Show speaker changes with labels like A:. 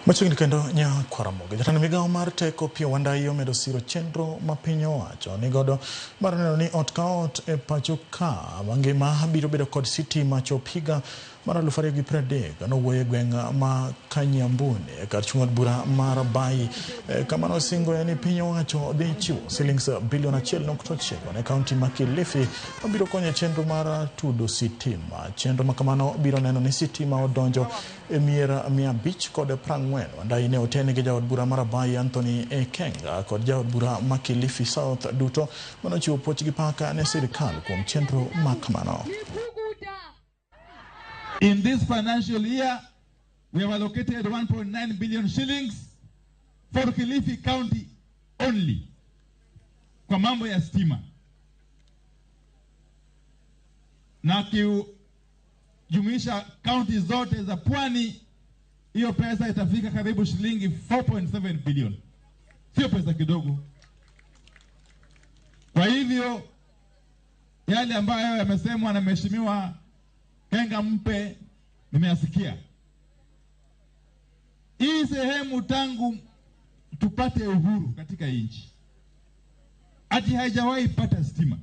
A: Machiegni kendo nya kwa Ramogi. Jatend migao mar teko Opiyo Wandayi medo siro chenro ma piny owacho ni godo mar neno ni ot ka ot e pacho ka mangima biro bedo kod sitima chop higa mar 2030 nowuoye gwenge ma Kanyambuni e kar chung' od bura mar Bayi kamano osingo ni piny owacho dhi chiwo shillings bilion 1.9 ne kaunti ma Kilifi mabiro konyo chenro mar tudo sitima. Chenro ma kamano biro neno ni sitima odonjo e mier 540. Wandayi ne otene gi jaod bura mar Bayi Anthony Ekenga kod jaod bura ma Kilifi South duto manochiwo puoch gi paka ne sirikal kuom chenro ma kamano.
B: In this financial year, we have allocated 1.9 billion shillings for Kilifi County only kwa mambo ya stima. Na kiujumuisha county zote za Pwani, hiyo pesa itafika karibu shilingi 4.7 billion. Sio pesa kidogo. Kwa hivyo, yale ambayo yamesemwa na mheshimiwa Kenga Mpe nimeyasikia. Hii sehemu tangu tupate uhuru katika nchi ati haijawahi pata stima.